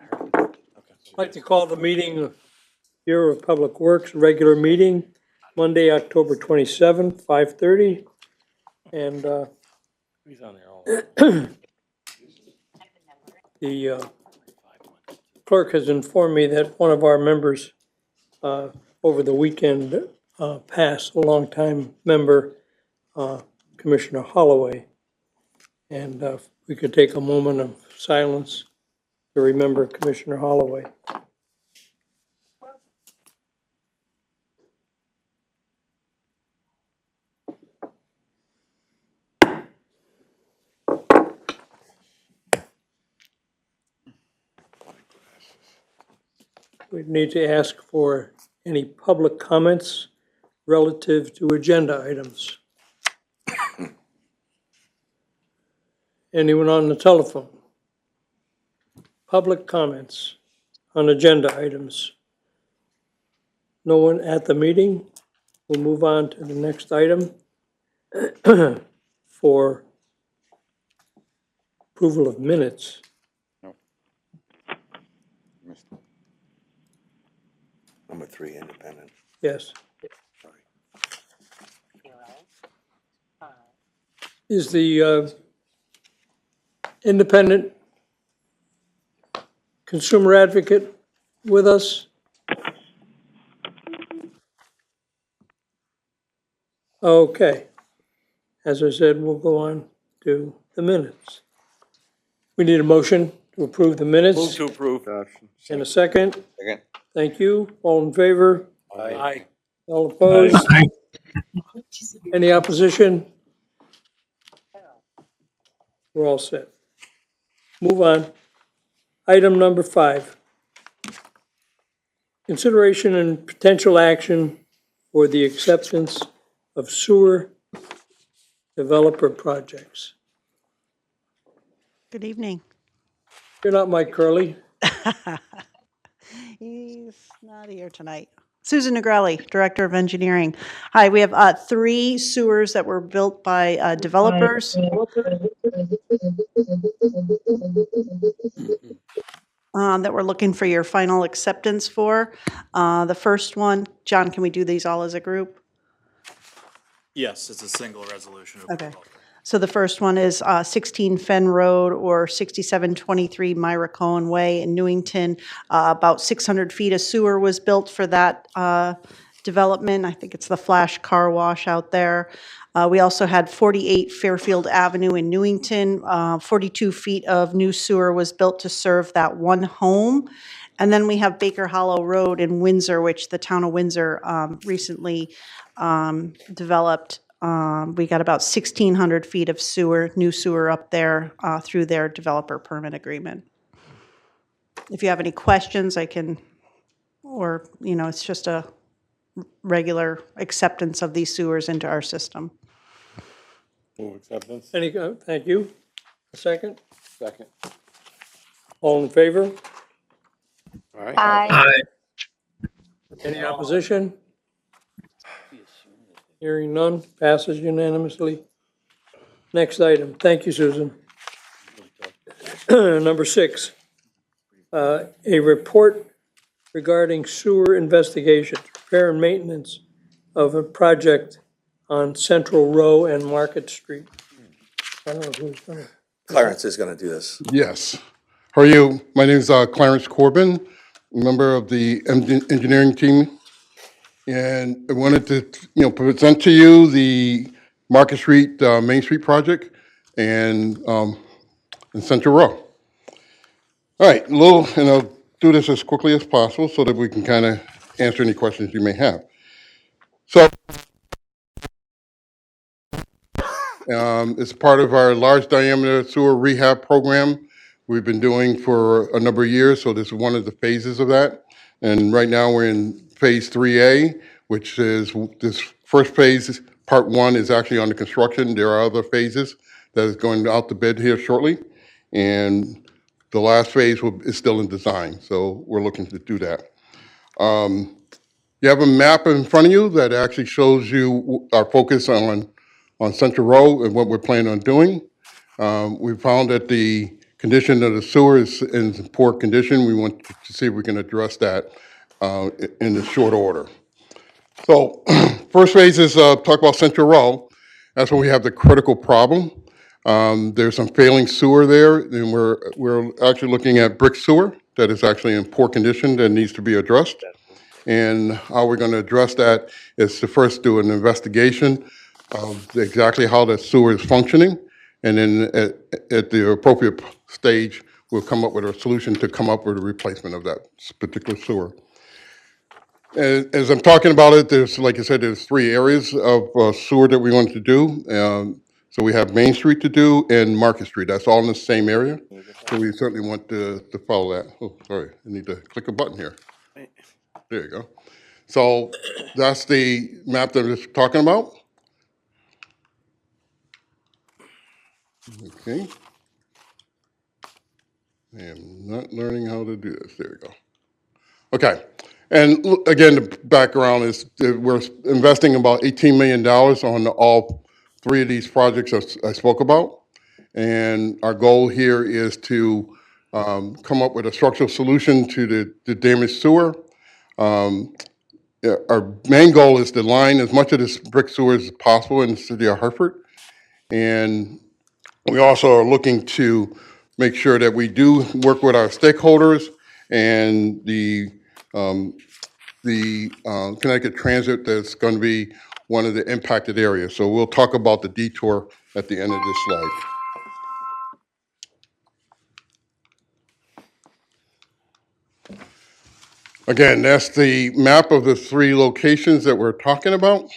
I'd like to call the meeting of Bureau of Public Works, regular meeting, Monday, October 27th, 5:30. And He's on there all. the clerk has informed me that one of our members over the weekend passed, a longtime member, Commissioner Holloway. And if we could take a moment of silence to remember Commissioner Holloway. We need to ask for any public comments relative to agenda items. Anyone on the telephone? Public comments on agenda items. No one at the meeting? We'll move on to the next item for approval of minutes. Number 3, independent. Yes. Sorry. Is the independent consumer advocate with us? Okay. As I said, we'll go on to the minutes. We need a motion to approve the Move minutes. to approve. In a second. Second. Thank you. All in favor? Aye. All opposed? Any opposition? We're all set. Move on. Item number 5. Consideration and potential action for the acceptance of sewer developer projects. Good evening. You're not Mike Curley. He's not here tonight. Susan Negrelli, Director of Engineering. Hi, we have 3 sewers that were built by developers. That we're looking for your final acceptance for. The first one, John, can we do these all as a group? Yes, it's a single resolution. Okay. So the first one is 16 Fenn Road or 6723 Myra Cohen Way in Newington. About 600 feet of sewer was built for that development. I think it's the Flash Car Wash out there. We also had 48 Fairfield Avenue in Newington. 42 feet of new sewer was built to serve that one home. And then we have Baker Hollow Road in Windsor, which the town of Windsor recently developed. We got about 1,600 feet of sewer, new sewer up there through their developer permit agreement. If you have any questions, I can, or, it's just a regular acceptance of these sewers into our system. Move acceptance. Any, thank you. A second? Second. All in favor? All right. Aye. Any opposition? Hearing none, passes unanimously. Next item. Thank you, Susan. Number 6, a report regarding sewer investigations, repair and maintenance of a project on Central Row and Market Street. I don't know who's going to. Clarence is going to do this. Yes. How are you? My name is Clarence Corbin, member of the engineering team. And I wanted to, present to you the Market Street, Main Street project and Central Row. All right, and I'll do this as quickly as possible so that we can kind of answer any questions you may have. So, it's part of our large diameter sewer rehab program we've been doing for a number of years. So this is one of the phases of that. And right now we're in phase 3A, which is this first phase, part 1 is actually under construction. There are other phases that is going out to bid here shortly. And the last phase is still in design. So we're looking to do that. You have a map in front of you that actually shows you our focus on Central Row and what we're planning on doing. We found that the condition of the sewer is in poor condition. We want to see if we can address that in the short order. So first phase is talk about Central Row. That's when we have the critical problem. There's some failing sewer there, and we're actually looking at brick sewer that is actually in poor condition that needs to be addressed. And how we're going to address that is to first do an investigation of exactly how the sewer is functioning, and then at the appropriate stage, we'll come up with a solution to come up with a replacement of that particular sewer. As I'm talking about it, there's, like I said, there's 3 areas of sewer that we want to do. So we have Main Street to do and Market Street. That's all in the same area. So we certainly want to follow that. Oh, sorry, I need to click a button here. There you go. So that's the map that I was talking about. Okay. I am not learning how to do this. There we go. Okay. And again, the background is that we're investing about $18 million on all 3 of these projects I spoke about. And our goal here is to come up with a structural solution to the damaged sewer. Our main goal is to line as much of this brick sewer as possible in the city of Hartford. And we also are looking to make sure that we do work with our stakeholders and the Connecticut Transit that's going to be one of the impacted areas. So we'll talk about the detour at the end of this slide. Again, that's the map of the 3 locations that we're talking about.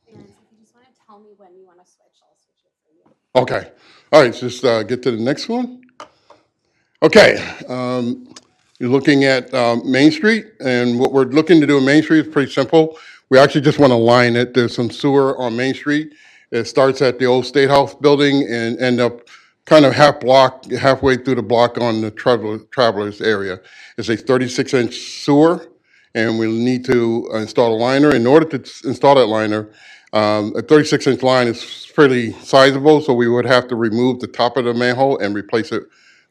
And if you just want to tell me when you want to switch, I'll switch it for you. Okay. All right, just get to the next one. Okay. You're looking at Main Street, and what we're looking to do in Main Street is pretty simple. We actually just want to line it. There's some sewer on Main Street. It starts at the old State House building and end up kind of halfway through the block on the Travelers area. It's a 36-inch sewer, and we'll need to install a liner. In order to install that liner, a 36-inch line is fairly sizable, so we would have to remove the top of the manhole and replace it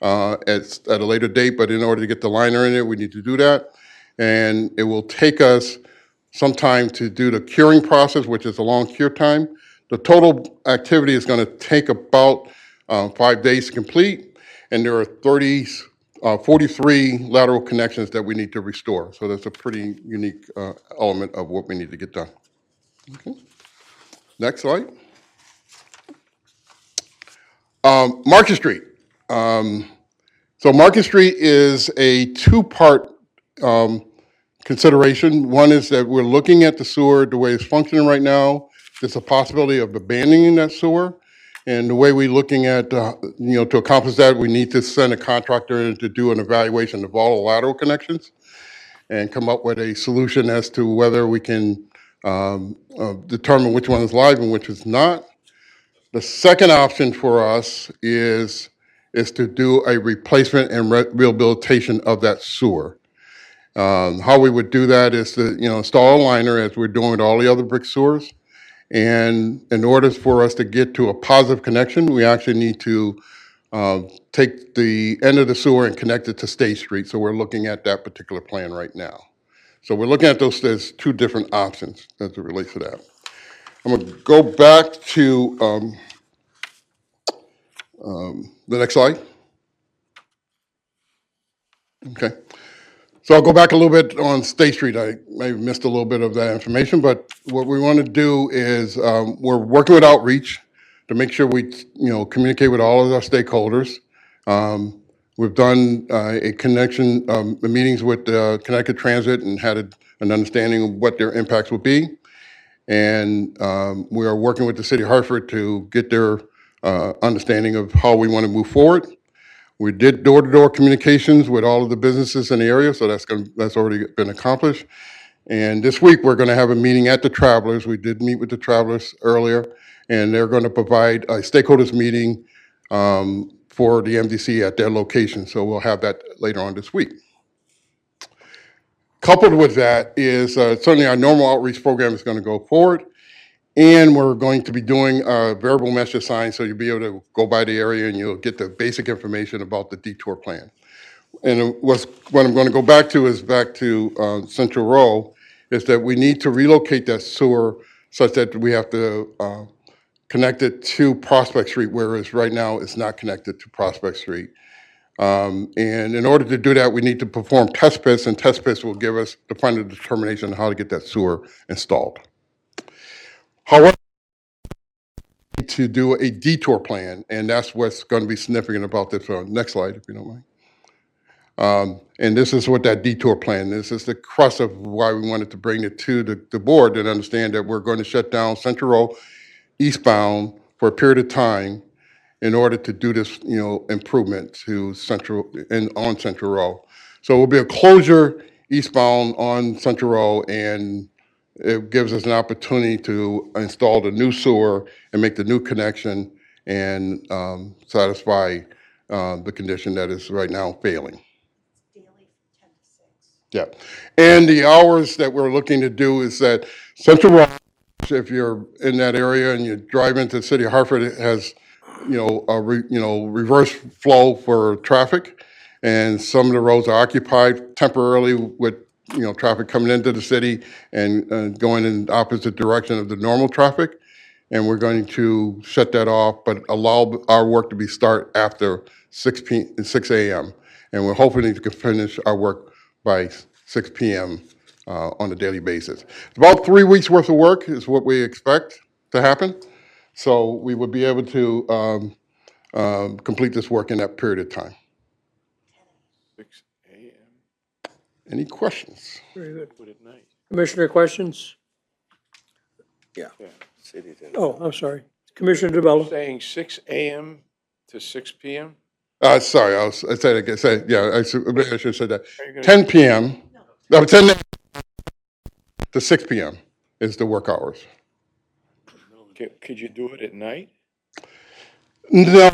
at a later date. But in order to get the liner in it, we need to do that. And it will take us some time to do the curing process, which is a long cure time. The total activity is going to take about 5 days to complete, and there are 43 lateral connections that we need to restore. So that's a pretty unique element of what we need to get done. Okay. Next slide. Market Street. So Market Street is a 2-part consideration. One is that we're looking at the sewer, the way it's functioning right now. There's a possibility of abandoning that sewer. And the way we're looking at, to accomplish that, we need to send a contractor in to do an evaluation of all the lateral connections and come up with a solution as to whether we can determine which one is live and which is not. The second option for us is to do a replacement and rehabilitation of that sewer. How we would do that is to install a liner, as we're doing with all the other brick sewers. And in order for us to get to a positive connection, we actually need to take the end of the sewer and connect it to State Street. So we're looking at that particular plan right now. So we're looking at those as 2 different options as it relates to that. I'm going to go back to the next slide. Okay. So I'll go back a little bit on State Street. I may have missed a little bit of that information, but what we want to do is we're working with outreach to make sure we communicate with all of our stakeholders. We've done meetings with Connecticut Transit and had an understanding of what their impacts will be. And we are working with the City of Hartford to get their understanding of how we want to move forward. We did door-to-door communications with all of the businesses in the area, so that's already been accomplished. And this week, we're going to have a meeting at the Travelers. We did meet with the Travelers earlier, and they're going to provide a stakeholders meeting for the MDC at their location. So we'll have that later on this week. Coupled with that is certainly our normal outreach program is going to go forward. And we're going to be doing a variable mesh design, so you'll be able to go by the area and you'll get the basic information about the detour plan. And what I'm going to go back to is back to Central Row, is that we need to relocate that sewer such that we have to connect it to Prospect Street, whereas right now it's not connected to Prospect Street. And in order to do that, we need to perform test pits, and test pits will give us the final determination on how to get that sewer installed. However, to do a detour plan, and that's what's going to be significant about this. Next slide, if you don't mind. And this is what that detour plan is. This is the crux of why we wanted to bring it to the board and understand that we're going to shut down Central Row eastbound for a period of time in order to do this, improvement to Central and on Central Row. So it will be a closure eastbound on Central Row, and it gives us an opportunity to install the new sewer and make the new connection and satisfy the condition that is right now failing. Yeah, and the hours that we're looking to do is that Central Row, if you're in that area and you drive into the city of Hartford, it has, reverse flow for traffic, and some of the roads are occupied temporarily with traffic coming into the city and going in the opposite direction of the normal traffic. And we're going to shut that off, but allow our work to be start after 6 a.m. And we're hoping to finish our work by 6 p.m. On a daily basis. It's about 3 weeks worth of work is what we expect to happen. So we would be able to complete this work in that period of time. 6 a.m. Any questions? Very good. Put it at night. Commissioner, questions? Yeah. Yeah. City did. Oh, I'm sorry. Commissioner DeBello? Saying 6 a.m. to 6 p.m.? Sorry, I said it again. I should have said that. Are you gonna- 10 p.m. No, 10 a.m. to 6 p.m. is the work hours. Could you do it at night? No.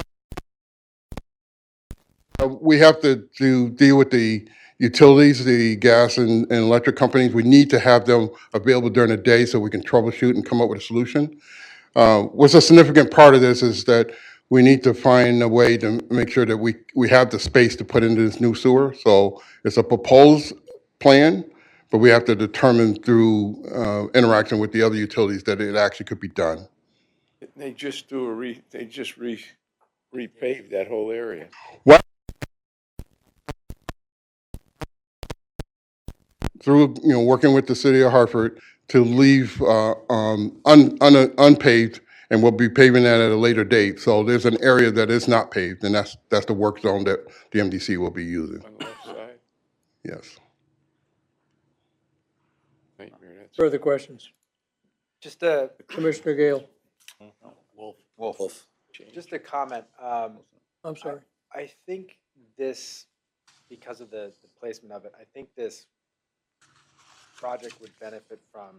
We have to deal with the utilities, the gas and electric companies. We need to have them available during the day so we can troubleshoot and come up with a solution. What's a significant part of this is that we need to find a way to make sure that we have the space to put into this new sewer. So it's a proposed plan, but we have to determine through interaction with the other utilities that it actually could be done. They just repaved that whole area. What? Through working with the city of Hartford to leave unpaved, and we'll be paving that at a later date. So there's an area that is not paved, and that's the work zone that the MDC will be using. On the left side? Yes. Nightmare, that's- Further questions? Just a, Commissioner Gale? Wolf. just a comment. I'm sorry. I think this, because of the placement of it, I think this project would benefit from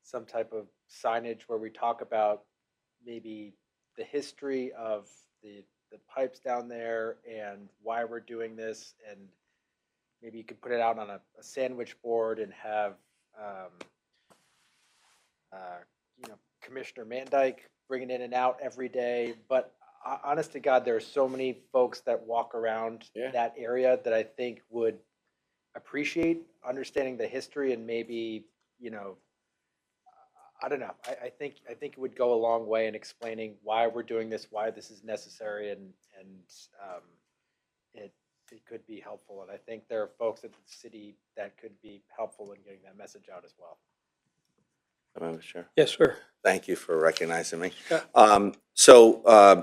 some type of signage where we talk about maybe the history of the pipes down there and why we're doing this, and maybe you could put it out on a sandwich board and have Commissioner Mandyke bringing in and out every day. But honest to God, there are so many folks that walk around that area that I think would appreciate understanding the history, and maybe, I don't know. I think it would go a long way in explaining why we're doing this, why this is necessary, and it could be helpful. And I think there are folks at the city that could be helpful in getting that message out as well. Madam Chair. Yes, sir. Thank you for recognizing me. Yeah.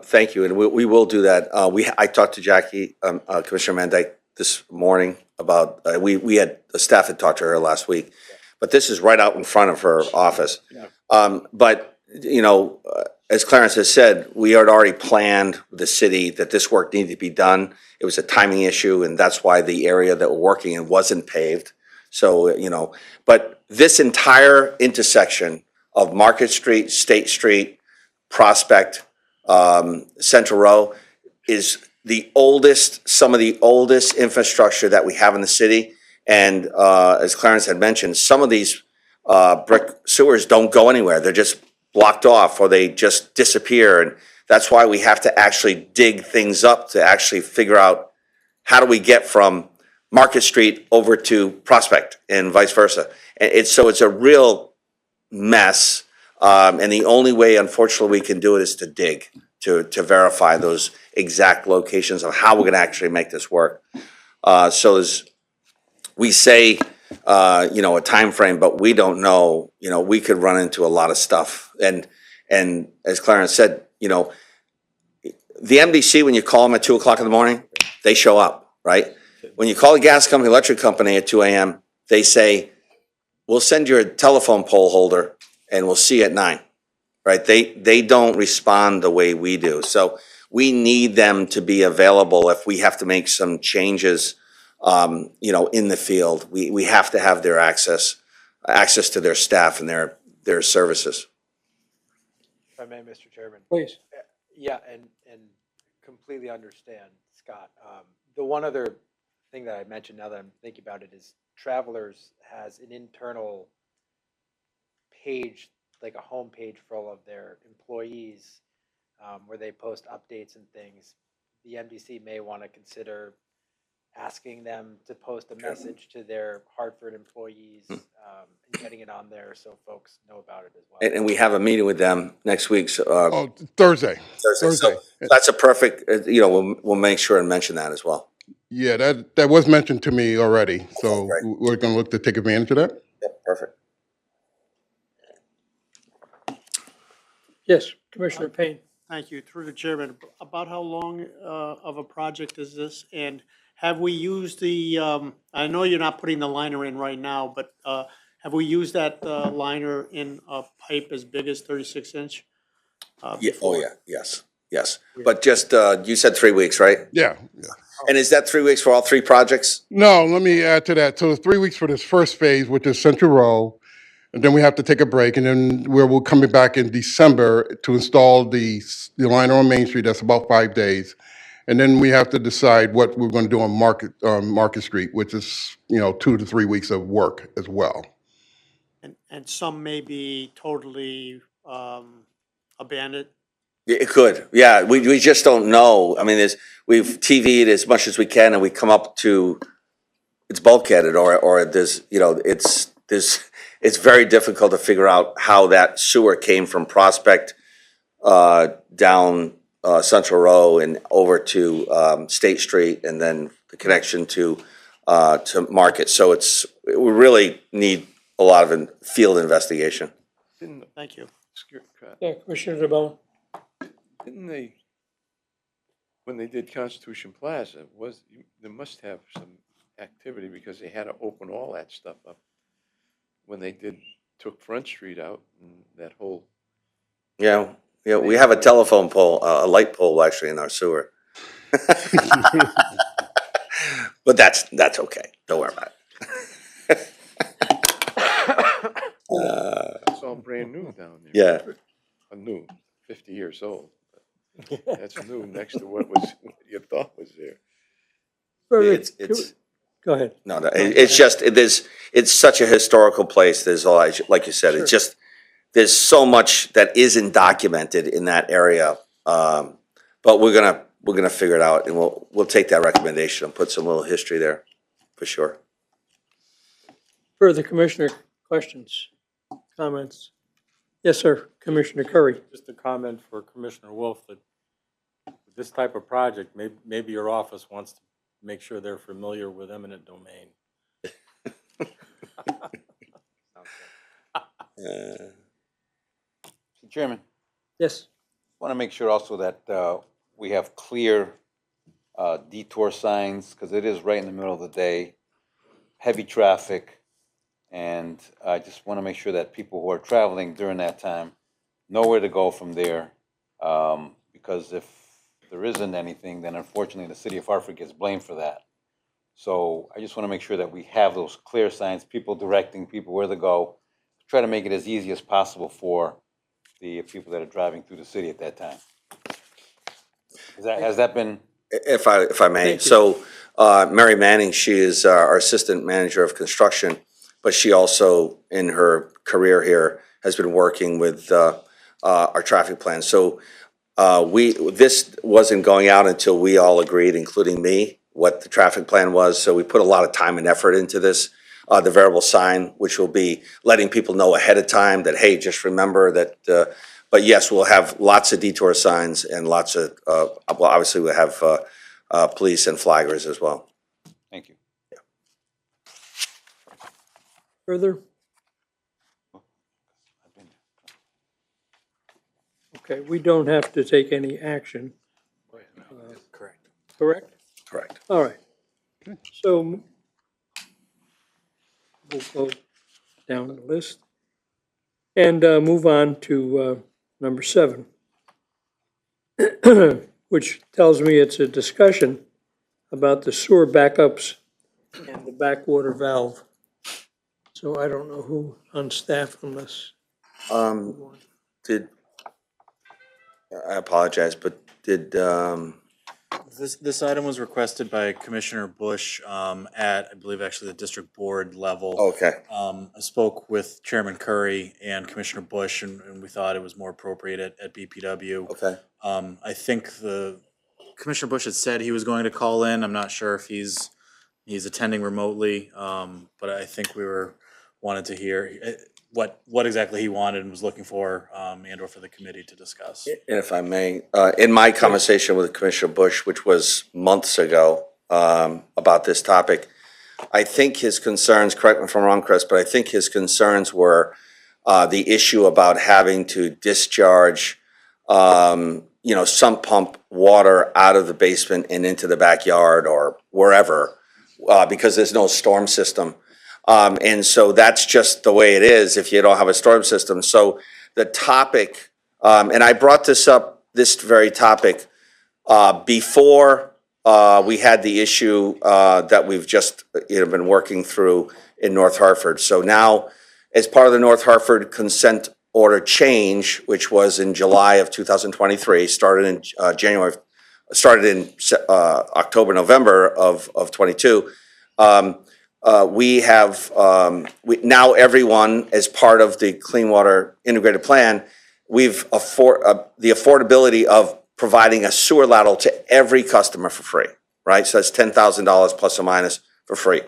Thank you, and we will do that. I talked to Jackie, Commissioner Mandyke, this morning about, we had, the staff had talked to her last week, but this is right out in front of her office. But, as Clarence has said, we had already planned with the city that this work needed to be done. It was a timing issue, and that's why the area that we're working in wasn't paved. So, but this entire intersection of Market Street, State Street, Prospect, Central Row is some of the oldest infrastructure that we have in the city. And as Clarence had mentioned, some of these brick sewers don't go anywhere. They're just blocked off or they just disappear. And that's why we have to actually dig things up to actually figure out how do we get from Market Street over to Prospect and vice versa. And it's a real mess. And the only way, unfortunately, we can do it is to dig, to verify those exact locations of how we're going to actually make this work. So as we say, a time frame, but we don't know. We could run into a lot of stuff. And as Clarence said, the MDC, when you call them at 2 o'clock in the morning, they show up, right? When you call the gas company, electric company at 2 a.m., they say, we'll send you a telephone pole holder and we'll see you at 9, right? They don't respond the way we do. So we need them to be available if we have to make some changes, in the field. We have to have their access to their staff and their services. If I may, Mr. Chairman. Please. Yeah, and completely understand, Scott. The one other thing that I mentioned now that I'm thinking about it is Travelers has an internal page, like a home page full of their employees, where they post updates and things. The MDC may want to consider asking them to post a message to their Hartford employees, and getting it on there so folks know about it as well. And we have a meeting with them next week. So, Thursday. So that's a perfect, we'll make sure and mention that as well. Yeah, that was mentioned to me already, so Right. we're going to look to take advantage of that. Yep, perfect. Yes, Commissioner Payne. Thank you. Through the chairman, about how long of a project is this? And have we used the, I know you're not putting the liner in right now, but have we used that liner in a pipe as big as 36 inch? Yeah, yes. But just, you said 3 weeks, right? Yeah. And is that 3 weeks for all three projects? No, let me add to that. So it's 3 weeks for this first phase, which is Central Row. And then we have to take a break, and then we'll come back in December to install the liner on Main Street. That's about 5 days. And then we have to decide what we're going to do on Market Street, which is, 2 to 3 weeks of work as well. And some may be totally abandoned. It could, yeah. We just don't know. I mean, we've TV'd as much as we can, and we come up to it's bulkheaded, or there's, it's very difficult to figure out how that sewer came from Prospect down Central Row and over to State Street, and then the connection to Market. So we really need a lot of field investigation. Thank you. Yeah, Commissioner DeBella. Didn't they, when they did Constitution Plaza, there must have some activity because they had to open all that stuff up when they took Front Street out and that whole. Yeah, we have a telephone pole, a light pole actually in our sewer. But that's okay. Don't worry about it. It's all brand new down there. Yeah. New, 50 years old. That's new next to what you thought was there. It's Go ahead. no, it's just it's such a historical place. There's a lot, like you said, it's just there's so much that isn't documented in that area. But we're gonna figure it out, and we'll take that recommendation and put some little history there for sure. Further commissioner questions, comments? Yes, sir, Commissioner Curry. Just a comment for Commissioner Wolf that with this type of project, maybe your office wants to make sure they're familiar with eminent domain. Chairman, Yes. want to make sure also that we have clear detour signs, because it is right in the middle of the day, heavy traffic, and I just want to make sure that people who are traveling during that time know where to go from there, because if there isn't anything, then unfortunately the city of Hartford gets blamed for that. So I just want to make sure that we have those clear signs, people directing people where to go, try to make it as easy as possible for the people that are driving through the city at that time. Has that been? If I may, so Mary Manning, she is our assistant manager of construction, but she also, in her career here, has been working with our traffic plan. So this wasn't going out until we all agreed, including me, what the traffic plan was. So we put a lot of time and effort into this. The variable sign, which will be letting people know ahead of time that, hey, just remember that, but yes, we'll have lots of detour signs and lots of, well, obviously we'll have police and flaggers as well. Thank you. Further? Okay, we don't have to take any action, Correct. correct? Correct. All right. So we'll go down the list and move on to number 7, which tells me it's a discussion about the sewer backups and the backwater valve. So I don't know who on staff unless. I apologize, but did, This item was requested by Commissioner Bush at, I believe, actually the district board level. okay, I spoke with Chairman Curry and Commissioner Bush, and we thought it was more appropriate at BPW. okay. I think Commissioner Bush had said he was going to call in. I'm not sure if he's attending remotely, but I think we wanted to hear what exactly he wanted and was looking for, and or for the committee to discuss. And if I may, in my conversation with Commissioner Bush, which was months ago, about this topic, I think his concerns, correct me if I'm wrong, Chris, but I think his concerns were the issue about having to discharge, sump pump water out of the basement and into the backyard or wherever, because there's no storm system. And so that's just the way it is if you don't have a storm system. So the topic, and I brought this very topic, before we had the issue that we've just been working through in North Hartford. So now, as part of the North Hartford consent order change, which was in July of 2023, started in October, November of 22. We have, now everyone, as part of the Clean Water Integrated Plan, we've the affordability of providing a sewer lateral to every customer for free, right? So that's $10,000 plus or minus for free.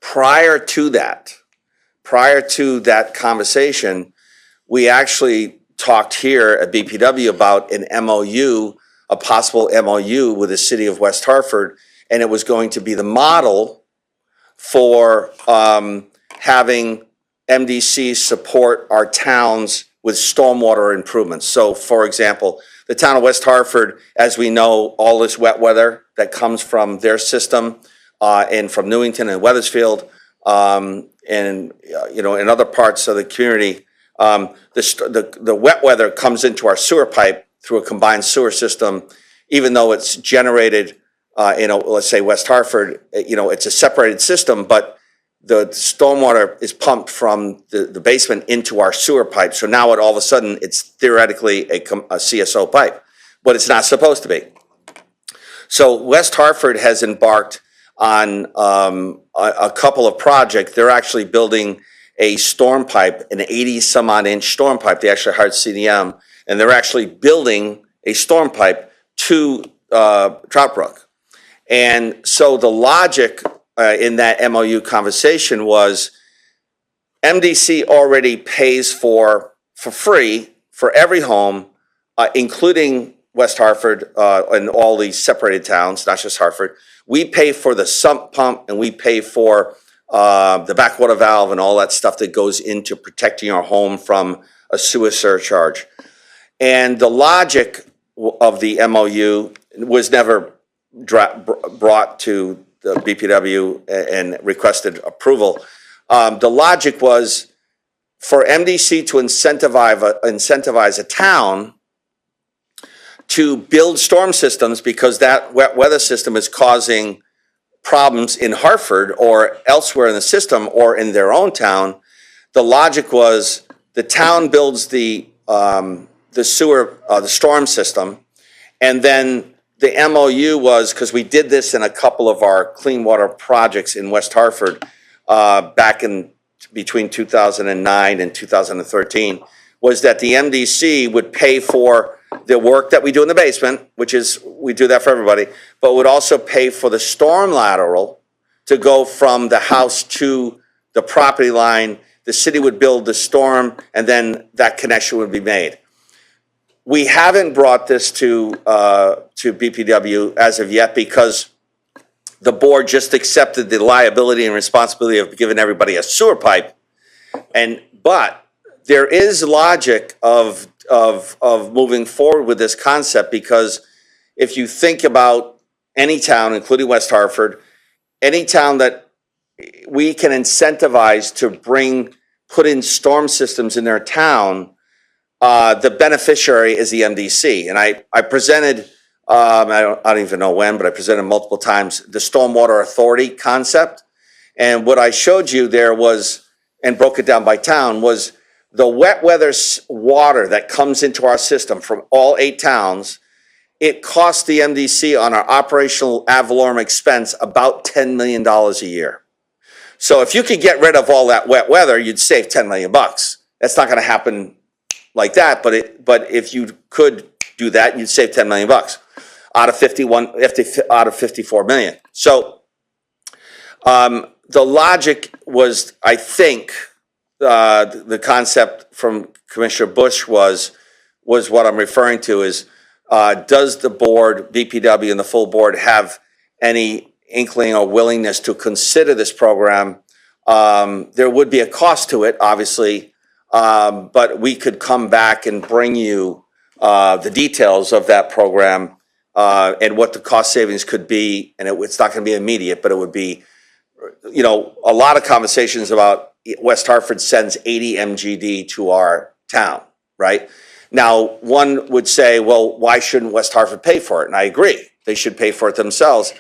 Prior to that conversation, we actually talked here at BPW about an MOU, a possible MOU with the city of West Hartford, and it was going to be the model for having MDC support our towns with stormwater improvements. So, for example, the town of West Hartford, as we know, all this wet weather that comes from their system and from Newington and Weathersfield, and in other parts of the community, the wet weather comes into our sewer pipe through a combined sewer system, even though it's generated let's say West Hartford, it's a separated system, but the stormwater is pumped from the basement into our sewer pipe. So now all of a sudden it's theoretically a CSO pipe, but it's not supposed to be. So West Hartford has embarked on a couple of projects. They're actually building a storm pipe, an 80 some odd inch storm pipe. They actually hired CDM, and they're actually building a storm pipe to Trout Brook. And so the logic in that MOU conversation was MDC already pays for free for every home, including West Hartford and all these separated towns, not just Hartford. We pay for the sump pump and we pay for the backwater valve and all that stuff that goes into protecting our home from a sewer surcharge. And the logic of the MOU was never brought to the BPW and requested approval. The logic was for MDC to incentivize a town to build storm systems because that wet weather system is causing problems in Hartford or elsewhere in the system or in their own town. The logic was the town builds the storm system, and then the MOU was, because we did this in a couple of our clean water projects in West Hartford back in between 2009 and 2013, was that the MDC would pay for the work that we do in the basement, which is, we do that for everybody, but would also pay for the storm lateral to go from the house to the property line. The city would build the storm, and then that connection would be made. We haven't brought this to BPW as of yet because the board just accepted the liability and responsibility of giving everybody a sewer pipe. But there is logic of moving forward with this concept, because if you think about any town, including West Hartford, any town that we can incentivize to put in storm systems in their town, the beneficiary is the MDC. And I presented, I don't even know when, but I presented multiple times, the Stormwater Authority concept. And what I showed you there was, and broke it down by town, was the wet weather water that comes into our system from all 8 towns. It costs the MDC on our operational ad valorem expense about $10 million a year. So if you could get rid of all that wet weather, you'd save $10 million. That's not going to happen like that, but if you could do that, you'd save $10 million out of 54 million. So the logic was, I think, the concept from Commissioner Bush was what I'm referring to is, does the board, BPW and the full board, have any inkling or willingness to consider this program? There would be a cost to it, obviously, but we could come back and bring you the details of that program and what the cost savings could be. And it's not going to be immediate, but it would be, a lot of conversations about West Hartford sends 80 MGD to our town, right? Now, one would say, well, why shouldn't West Hartford pay for it? And I agree, they should pay for it themselves.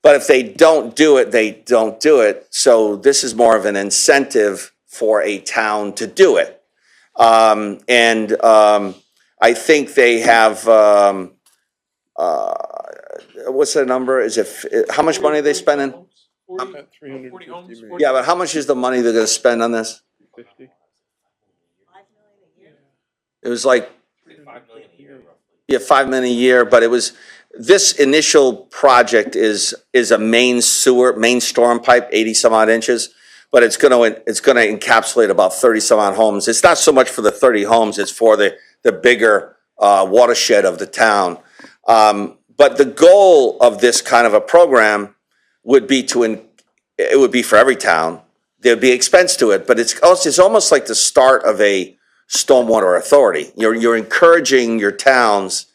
But if they don't do it, they don't do it. So this is more of an incentive for a town to do it. I think they have, what's the number? How much money are they spending? 350 million. Yeah, but how much is the money they're gonna spend on this? 50? It was like, yeah, $5 million a year, but it was, this initial project is a main storm pipe, 80 some odd inches, but it's gonna encapsulate about 30 some odd homes. It's not so much for the 30 homes, it's for the bigger watershed of the town. But the goal of this kind of a program would be it would be for every town. There'd be expense to it, but it's almost like the start of a stormwater authority. You're encouraging your towns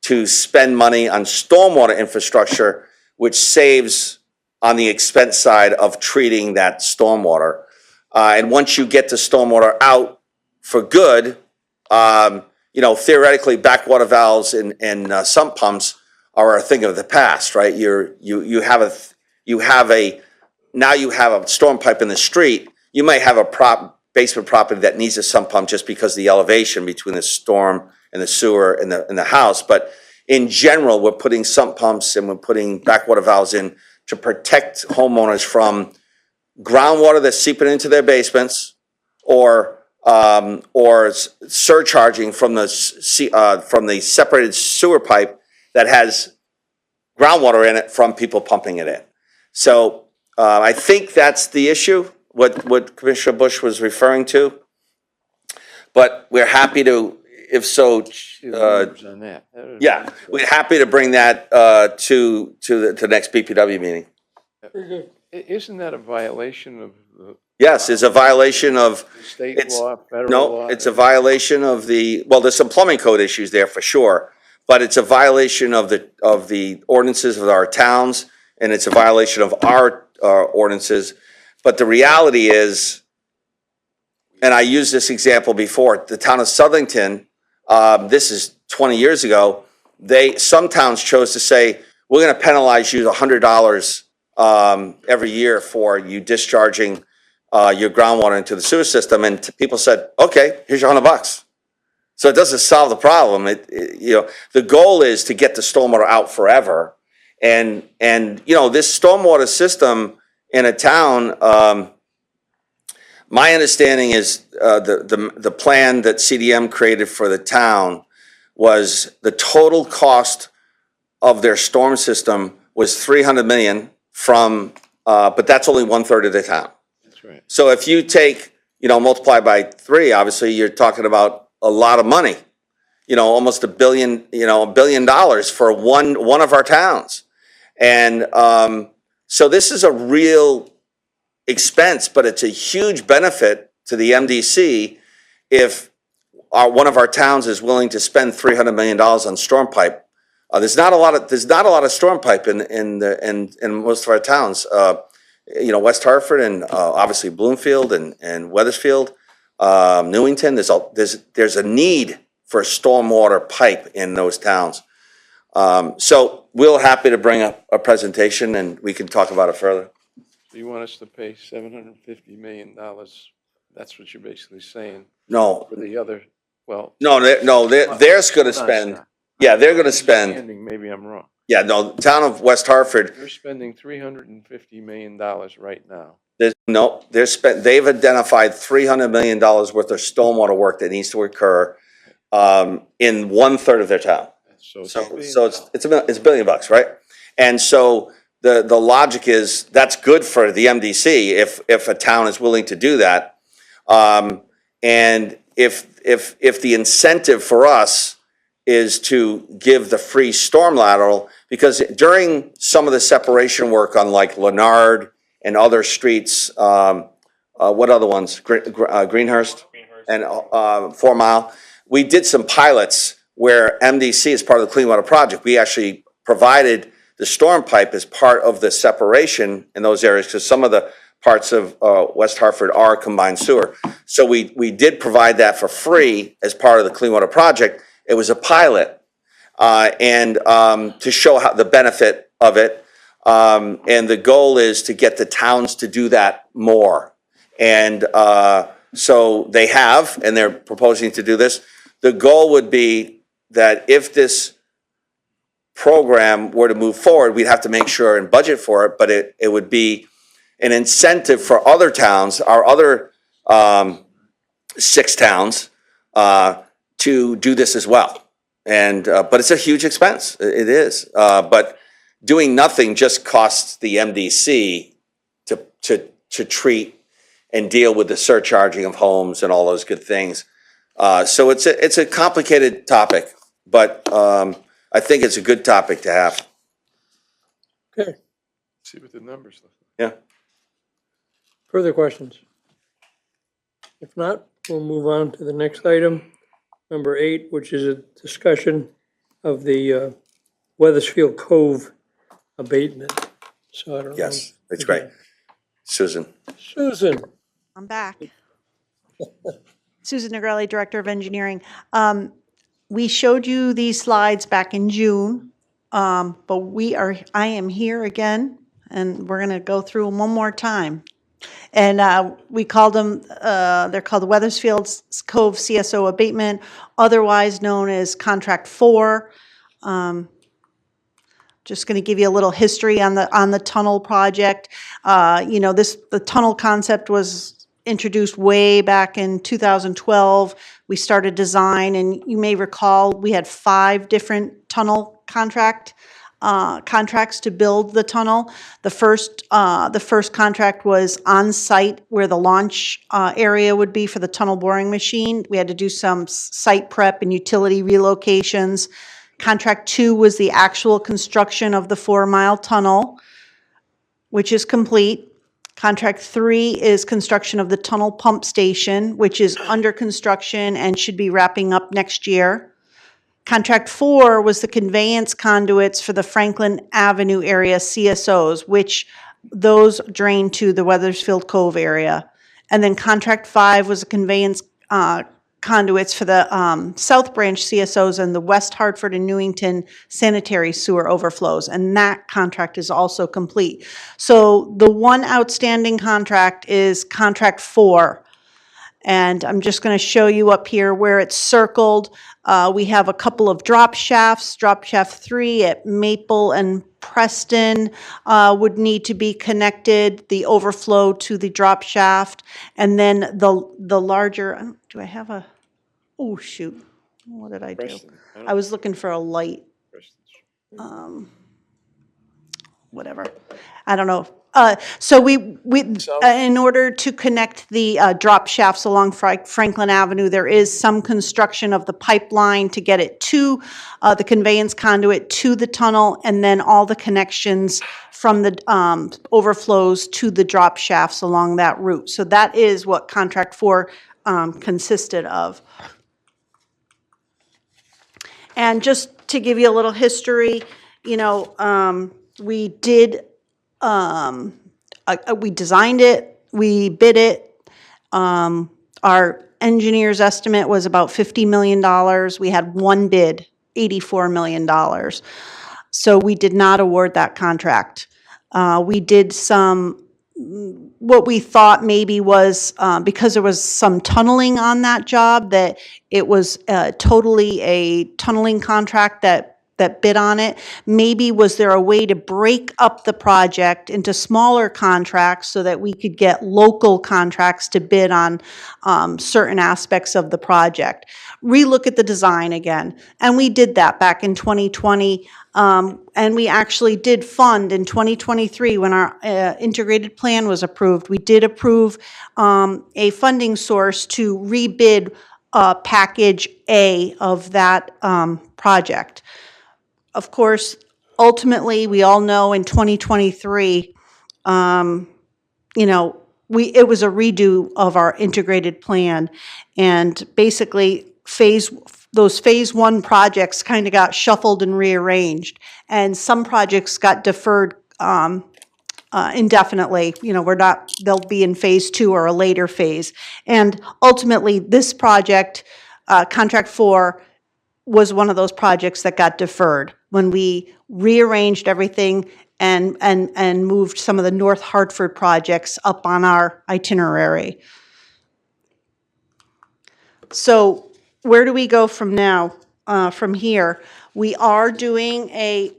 to spend money on stormwater infrastructure, which saves on the expense side of treating that stormwater. And once you get the stormwater out for good, theoretically, backwater valves and sump pumps are a thing of the past, right? Now you have a storm pipe in the street. You might have a basement property that needs a sump pump just because of the elevation between the storm and the sewer and the house. But in general, we're putting sump pumps and we're putting backwater valves in to protect homeowners from groundwater that's seeping into their basements, or surcharging from the separated sewer pipe that has groundwater in it from people pumping it in. So I think that's the issue, what Commissioner Bush was referring to. But we're happy to, if so, On that. yeah, we're happy to bring that to the next BPW meeting. Isn't that a violation of the Yes, it's a violation of, state it's, law, federal law? no, it's a violation of well, there's some plumbing code issues there for sure, but it's a violation of the ordinances of our towns, and it's a violation of our ordinances. But the reality is, and I used this example before, the town of Southington, this is 20 years ago, some towns chose to say, we're gonna penalize you $100 every year for you discharging your groundwater into the sewer system, and people said, okay, here's your $100. So it doesn't solve the problem. The goal is to get the stormwater out forever. And this stormwater system in a town, My understanding is the plan that CDM created for the town was the total cost of their storm system was 300 million from, but that's only 1/3 of the town. That's right. So if you take, multiply by 3, obviously you're talking about a lot of money. Almost $1 billion for one of our towns. And so this is a real expense, but it's a huge benefit to the MDC if one of our towns is willing to spend $300 million on storm pipe. There's not a lot of storm pipe in most of our towns. West Hartford and obviously Bloomfield and Weathersfield, Newington. There's a need for stormwater pipe in those towns. So we're happy to bring up a presentation and we can talk about it further. So you want us to pay $750 million? That's what you're basically saying No, for the other, well. they're going to spend. Yeah, they're going to spend. Maybe I'm wrong. Yeah, no, the town of West Hartford. They're spending $350 million right now. They've identified $300 million worth of stormwater work that needs to occur in 1/3 of their town. So So it's $1 billion, right? And so the logic is that's good for the MDC if a town is willing to do that. And if the incentive for us is to give the free storm lateral, because during some of the separation work on like Leonard and other streets, what other ones? Greenhurst and 4 Mile. We did some pilots where MDC, as part of the Clean Water Project, we actually provided the storm pipe as part of the separation in those areas because some of the parts of West Hartford are combined sewer. So we did provide that for free as part of the Clean Water Project. It was a pilot and to show how the benefit of it. And the goal is to get the towns to do that more. And so they have, and they're proposing to do this. The goal would be that if this program were to move forward, we'd have to make sure and budget for it, but it would be an incentive for other towns, our other 6 towns, to do this as well. And but it's a huge expense. It is. But doing nothing just costs the MDC to treat and deal with the surcharging of homes and all those good things. So it's a complicated topic, but I think it's a good topic to have. Okay, See what the numbers look like. Yeah. further questions? If not, we'll move on to the next item, number 8, which is a discussion of the Weathersfield Cove abatement. So I don't know. Yes, that's great. Susan. Susan. I'm back. Susan Negrelli, Director of Engineering. We showed you these slides back in June, but I am here again, and we're going to go through them one more time. And we called them, they're called the Weathersfield Cove CSO abatement, otherwise known as Contract 4. Just going to give you a little history on the tunnel project. The tunnel concept was introduced way back in 2012. We started design, and you may recall we had 5 different tunnel contracts to build the tunnel. The first contract was on site where the launch area would be for the tunnel boring machine. We had to do some site prep and utility relocations. Contract 2 was the actual construction of the 4-mile tunnel, which is complete. Contract 3 is construction of the tunnel pump station, which is under construction and should be wrapping up next year. Contract 4 was the conveyance conduits for the Franklin Avenue area CSOs, which those drain to the Weathersfield Cove area. And then Contract 5 was the conveyance conduits for the South Branch CSOs and the West Hartford and Newington sanitary sewer overflows, and that contract is also complete. So the one outstanding contract is Contract 4, And I'm just going to show you up here where it's circled. We have a couple of drop shafts. Drop shaft 3 at Maple and Preston would need to be connected, the overflow to the drop shaft. And then the larger, do I have a, oh, shoot. What did I do? Preston, I was looking for a light, Preston. whatever. I don't know. So we in order to connect the drop shafts along Franklin Avenue, there is some construction of the pipeline to get it to the conveyance conduit to the tunnel, and then all the connections from the overflows to the drop shafts along that route. So that is what Contract 4 consisted of. And just to give you a little history, you know, we did, we designed it, we bid it. Our engineer's estimate was about $50 million. We had one bid, $84 million. So we did not award that contract. We did some, what we thought maybe was, because there was some tunneling on that job, that it was totally a tunneling contract that bid on it. Maybe was there a way to break up the project into smaller contracts so that we could get local contracts to bid on certain aspects of the project? Relook at the design again. And we did that back in 2020. And we actually did fund in 2023 when our integrated plan was approved. We did approve a funding source to rebid package A of that project. Of course, ultimately, we all know in 2023, you know, it was a redo of our integrated plan. And basically, those phase 1 projects kind of got shuffled and rearranged. And some projects got deferred indefinitely. You know, they'll be in phase 2 or a later phase. And ultimately, this project, Contract 4, was one of those projects that got deferred when we rearranged everything and moved some of the North Hartford projects up on our itinerary. So where do we go from now, from here? We are doing a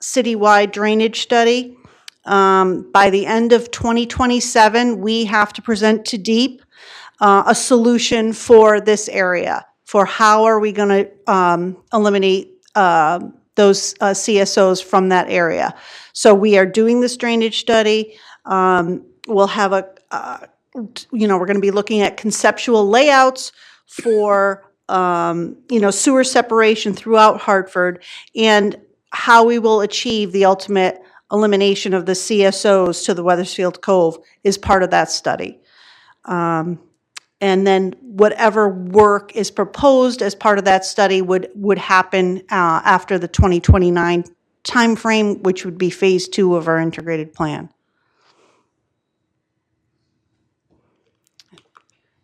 citywide drainage study. By the end of 2027, we have to present to DEEP a solution for this area, for how are we going to eliminate those CSOs from that area. So we are doing this drainage study. We'll have you know, we're going to be looking at conceptual layouts for, you know, sewer separation throughout Hartford, and how we will achieve the ultimate elimination of the CSOs to the Weathersfield Cove is part of that study. And then whatever work is proposed as part of that study would happen after the 2029 timeframe, which would be phase 2 of our integrated plan.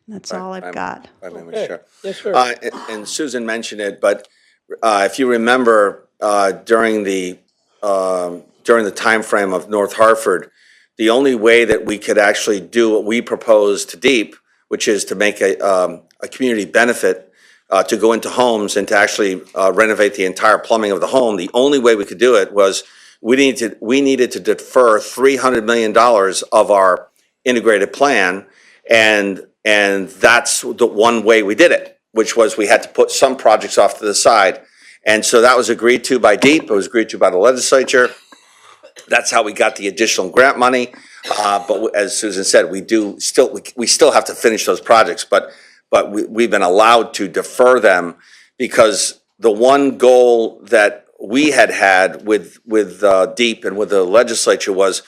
That's all I've got. If I may, Mr. Okay. Chair. Yes, sir. And Susan mentioned it, but if you remember, during the timeframe of North Hartford, the only way that we could actually do what we proposed to DEEP, which is to make a community benefit to go into homes and to actually renovate the entire plumbing of the home, the only way we could do it was we needed to defer $300 million of our integrated plan, and that's the one way we did it, which was we had to put some projects off to the side. And so that was agreed to by DEEP, it was agreed to by the legislature. That's how we got the additional grant money. But as Susan said, we still have to finish those projects, but we've been allowed to defer them because the one goal that we had with DEEP and with the legislature was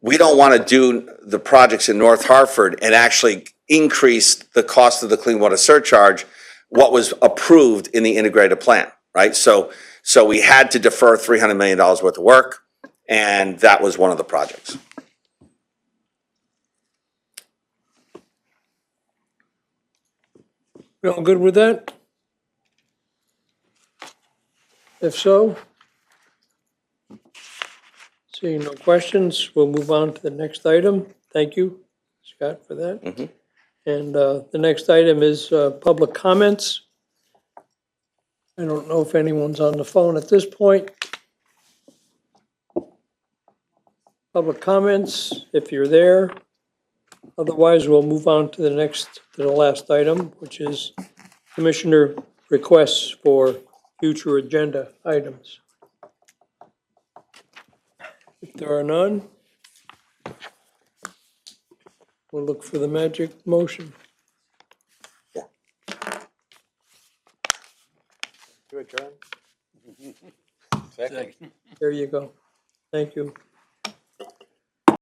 we don't want to do the projects in North Hartford and actually increase the cost of the clean water surcharge, what was approved in the integrated plan, right? So we had to defer $300 million worth of work, and that was one of the projects. You all good with that? If so, seeing no questions, we'll move on to the next item. Thank you, Scott, for that. And the next item is public comments. I don't know if anyone's on the phone at this point. Public comments, if you're there. Otherwise, we'll move on to the last item, which is commissioner requests for future agenda items. If there are none, we'll look for the magic motion. To adjourn? Second. There you go. Thank you.